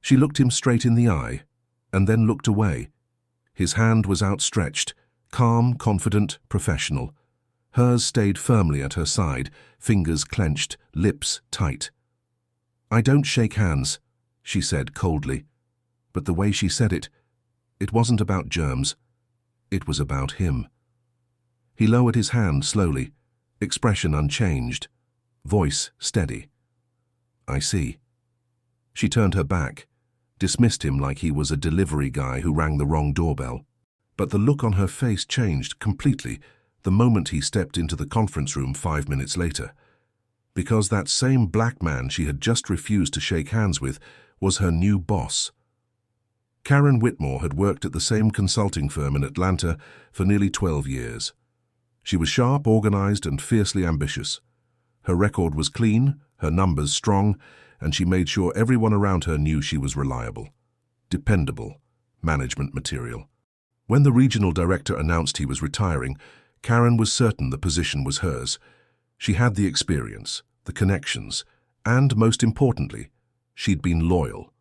She looked him straight in the eye, and then looked away. His hand was outstretched, calm, confident, professional. Hers stayed firmly at her side, fingers clenched, lips tight. "I don't shake hands," she said coldly. But the way she said it wasn't about germs. It was about him. He lowered his hand slowly, expression unchanged, voice steady. "I see." She turned her back, dismissed him like he was a delivery guy who rang the wrong doorbell. But the look on her face changed completely the moment he stepped into the conference room 5 minutes later. Because that same black man she had just refused to shake hands with was her new boss. Karen Whitmore had worked at the same consulting firm in Atlanta for nearly 12 years. She was sharp, organized, and fiercely ambitious. Her record was clean, her numbers strong, and she made sure everyone around her knew she was reliable, dependable, management material. When the regional director announced he was retiring, Karen was certain the position was hers. She had the experience, the connections, and, most importantly, she'd been loyal,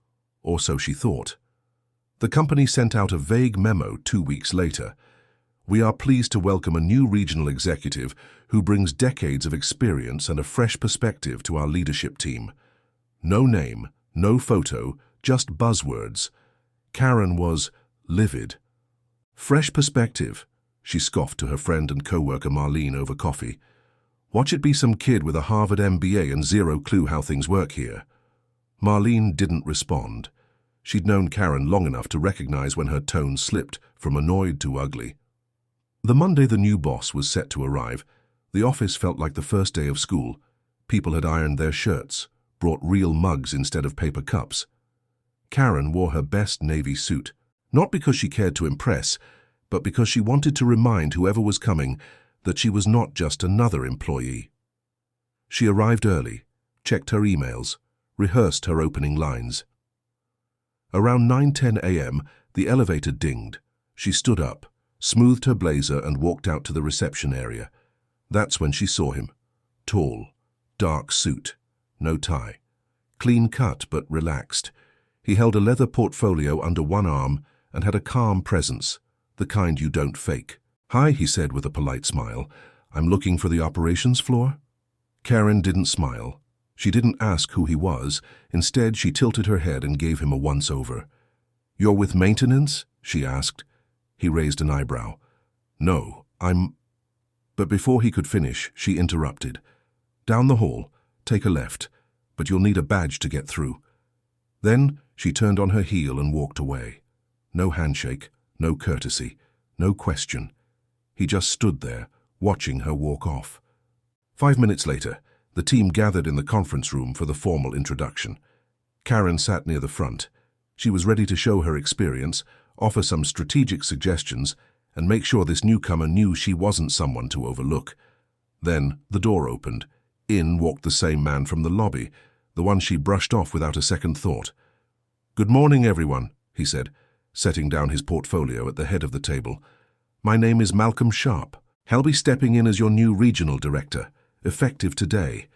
or so she thought. The company sent out a vague memo 2 weeks later. "We are pleased to welcome a new regional executive who brings decades of experience and a fresh perspective to our leadership team." No name, no photo, just buzzwords. Karen was livid. "Fresh perspective," she scoffed to her friend and co-worker Marlene over coffee. "Watch it be some kid with a Harvard MBA and zero clue how things work here." Marlene didn't respond. She'd known Karen long enough to recognize when her tone slipped from annoyed to ugly. The Monday the new boss was set to arrive, the office felt like the first day of school. People had ironed their shirts, brought real mugs instead of paper cups. Karen wore her best navy suit, not because she cared to impress, but because she wanted to remind whoever was coming that she was not just another employee. She arrived early, checked her emails, rehearsed her opening lines. Around 9:10 a.m., the elevator dinged. She stood up, smoothed her blazer and walked out to the reception area. That's when she saw him. Tall, dark suit, no tie. Clean cut but relaxed. He held a leather portfolio under one arm and had a calm presence, the kind you don't fake. "Hi," he said with a polite smile. "I'm looking for the operations floor." Karen didn't smile. She didn't ask who he was. Instead, she tilted her head and gave him a once-over. "You're with maintenance?" she asked. He raised an eyebrow. "No, I'm—" But before he could finish, she interrupted. "Down the hall, take a left, but you'll need a badge to get through." Then she turned on her heel and walked away. No handshake, no courtesy, no question. He just stood there, watching her walk off. 5 minutes later, the team gathered in the conference room for the formal introduction. Karen sat near the front. She was ready to show her experience, offer some strategic suggestions, and make sure this newcomer knew she wasn't someone to overlook. Then the door opened. In walked the same man from the lobby, the one she brushed off without a second thought. "Good morning, everyone," he said, setting down his portfolio at the head of the table. "My name is Malcolm Sharp. I'll be stepping in as your new regional director, effective today."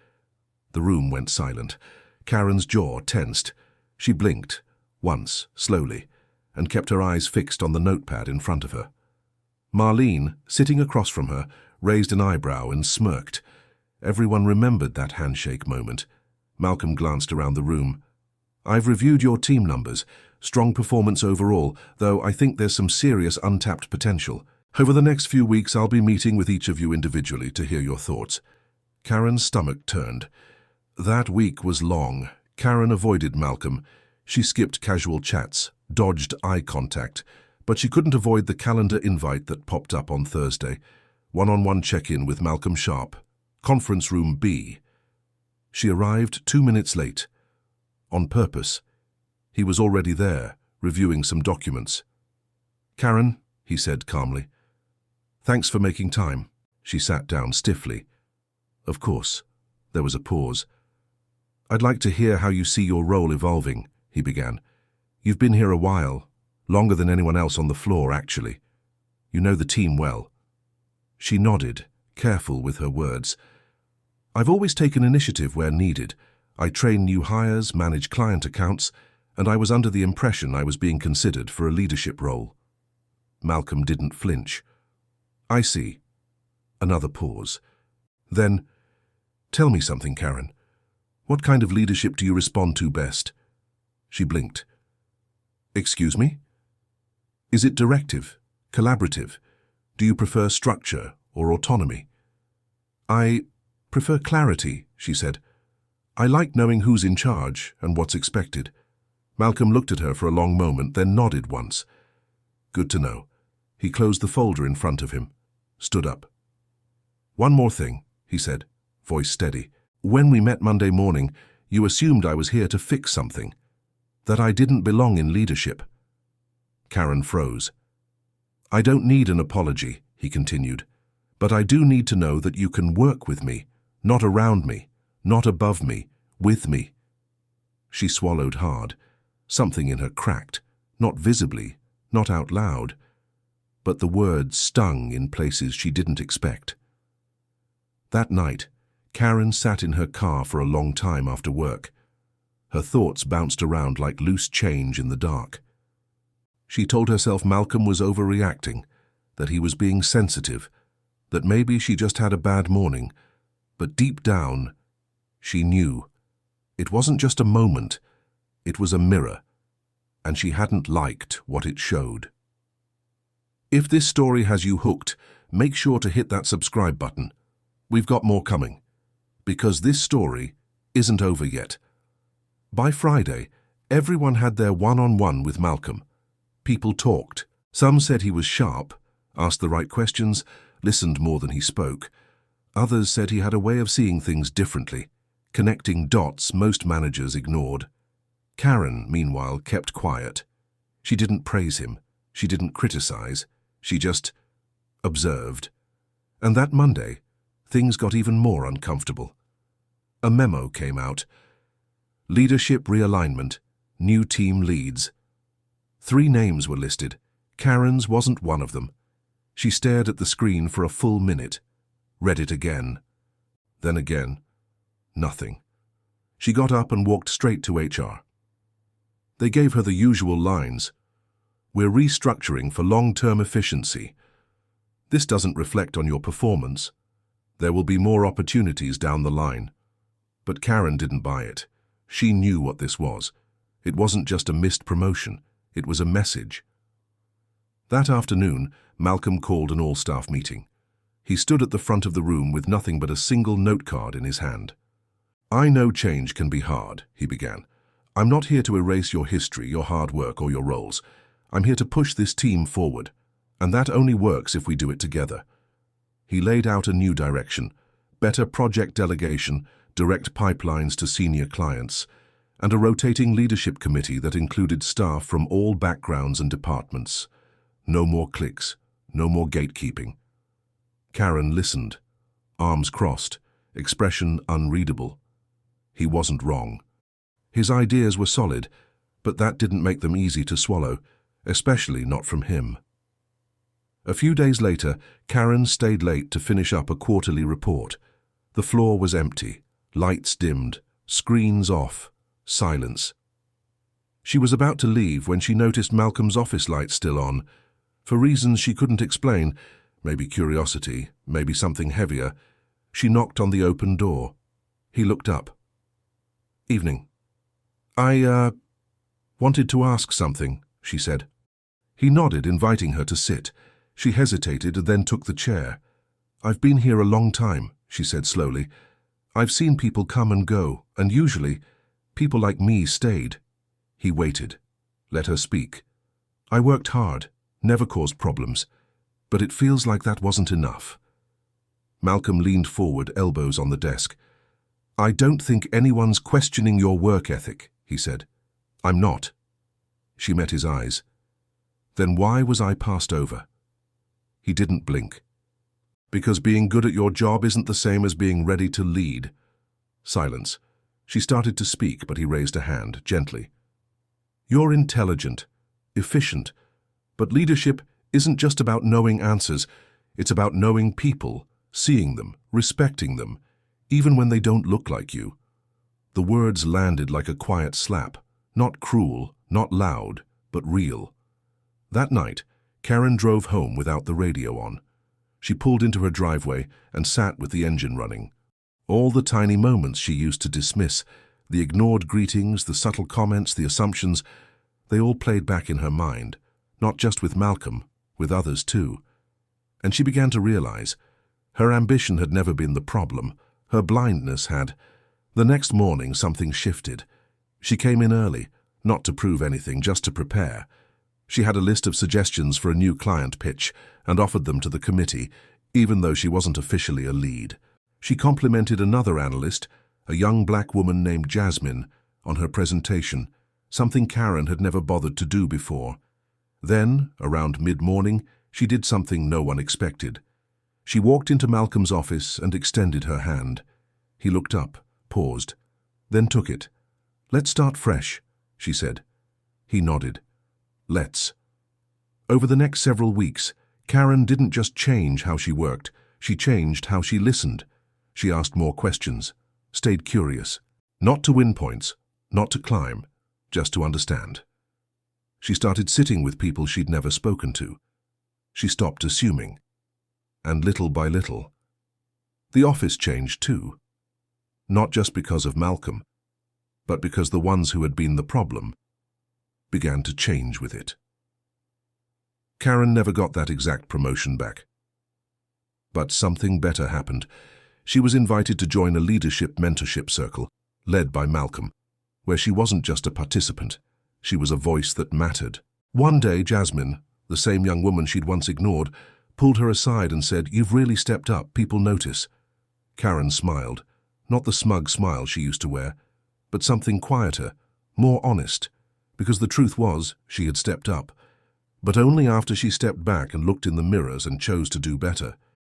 The room went silent. Karen's jaw tensed. She blinked, once, slowly, and kept her eyes fixed on the notepad in front of her. Marlene, sitting across from her, raised an eyebrow and smirked. Everyone remembered that handshake moment. Malcolm glanced around the room. "I've reviewed your team numbers. Strong performance overall, though I think there's some serious untapped potential. Over the next few weeks, I'll be meeting with each of you individually to hear your thoughts." Karen's stomach turned. That week was long. Karen avoided Malcolm. She skipped casual chats, dodged eye contact, but she couldn't avoid the calendar invite that popped up on Thursday. One-on-one check-in with Malcolm Sharp. Conference room B. She arrived 2 minutes late. On purpose. He was already there, reviewing some documents. "Karen," he said calmly. "Thanks for making time." She sat down stiffly. "Of course." There was a pause. "I'd like to hear how you see your role evolving," he began. "You've been here a while, longer than anyone else on the floor, actually. You know the team well." She nodded, careful with her words. "I've always taken initiative where needed. I train new hires, manage client accounts, and I was under the impression I was being considered for a leadership role. Malcolm didn't flinch. I see. Another pause. Then, tell me something, Karen. What kind of leadership do you respond to best? She blinked. Excuse me? Is it directive, collaborative? Do you prefer structure or autonomy? I prefer clarity, she said. I like knowing who's in charge and what's expected. Malcolm looked at her for a long moment, then nodded once. Good to know. He closed the folder in front of him, stood up. One more thing, he said, voice steady. When we met Monday morning, you assumed I was here to fix something, that I didn't belong in leadership. Karen froze. I don't need an apology, he continued, but I do need to know that you can work with me, not around me, not above me, with me. She swallowed hard. Something in her cracked, not visibly, not out loud, but the words stung in places she didn't expect. That night, Karen sat in her car for a long time after work. Her thoughts bounced around like loose change in the dark. She told herself Malcolm was overreacting, that he was being sensitive, that maybe she just had a bad morning, but deep down, she knew. It wasn't just a moment, it was a mirror, and she hadn't liked what it showed. If this story has you hooked, make sure to hit that subscribe button. We've got more coming, because this story isn't over yet. By Friday, everyone had their one-on-one with Malcolm. People talked. Some said he was sharp, asked the right questions, listened more than he spoke. Others said he had a way of seeing things differently, connecting dots most managers ignored. Karen, meanwhile, kept quiet. She didn't praise him. She didn't criticize. She just observed. And that Monday, things got even more uncomfortable. A memo came out. Leadership realignment, new team leads. 3 names were listed. Karen's wasn't one of them. She stared at the screen for a full minute, read it again. Then again. Nothing. She got up and walked straight to HR. They gave her the usual lines. We're restructuring for long-term efficiency. This doesn't reflect on your performance. There will be more opportunities down the line. But Karen didn't buy it. She knew what this was. It wasn't just a missed promotion. It was a message. That afternoon, Malcolm called an all-staff meeting. He stood at the front of the room with nothing but a single note card in his hand. I know change can be hard, he began. I'm not here to erase your history, your hard work, or your roles. I'm here to push this team forward, and that only works if we do it together. He laid out a new direction, better project delegation, direct pipelines to senior clients, and a rotating leadership committee that included staff from all backgrounds and departments. No more cliques, no more gatekeeping. Karen listened, arms crossed, expression unreadable. He wasn't wrong. His ideas were solid, but that didn't make them easy to swallow, especially not from him. A few days later, Karen stayed late to finish up a quarterly report. The floor was empty, lights dimmed, screens off, silence. She was about to leave when she noticed Malcolm's office light still on. For reasons she couldn't explain, maybe curiosity, maybe something heavier, she knocked on the open door. He looked up. Evening. I wanted to ask something, she said. He nodded, inviting her to sit. She hesitated and then took the chair. I've been here a long time, she said slowly. I've seen people come and go, and usually, people like me stayed. He waited, let her speak. I worked hard, never caused problems, but it feels like that wasn't enough. Malcolm leaned forward, elbows on the desk. I don't think anyone's questioning your work ethic, he said. I'm not. She met his eyes. Then why was I passed over? He didn't blink. Because being good at your job isn't the same as being ready to lead. Silence. She started to speak, but he raised a hand, gently. You're intelligent, efficient, but leadership isn't just about knowing answers. It's about knowing people, seeing them, respecting them, even when they don't look like you. The words landed like a quiet slap, Not cruel, not loud, but real. That night, Karen drove home without the radio on. She pulled into her driveway and sat with the engine running. All the tiny moments she used to dismiss, the ignored greetings, the subtle comments, the assumptions, they all played back in her mind, not just with Malcolm, with others too. And she began to realize her ambition had never been the problem, her blindness had. The next morning something shifted. She came in early, not to prove anything, just to prepare. She had a list of suggestions for a new client pitch and offered them to the committee, even though she wasn't officially a lead. She complimented another analyst, a young black woman named Jasmine, on her presentation, something Karen had never bothered to do before. Then, around mid-morning, she did something no one expected. She walked into Malcolm's office and extended her hand. He looked up, paused, then took it. "Let's start fresh," she said. He nodded. "Let's." Over the next several weeks, Karen didn't just change how she worked, she changed how she listened. She asked more questions, stayed curious. Not to win points, not to climb, just to understand. She started sitting with people she'd never spoken to. She stopped assuming. And little by little, the office changed too. Not just because of Malcolm, but because the ones who had been the problem began to change with it. Karen never got that exact promotion back. But something better happened. She was invited to join a leadership mentorship circle, led by Malcolm, where she wasn't just a participant, she was a voice that mattered. One day, Jasmine, the same young woman she'd once ignored, pulled her aside and said, "You've really stepped up, people notice." Karen smiled, not the smug smile she used to wear, but something quieter, more honest, because the truth was she had stepped up, but only after she stepped back and looked in the mirrors and chose to do better.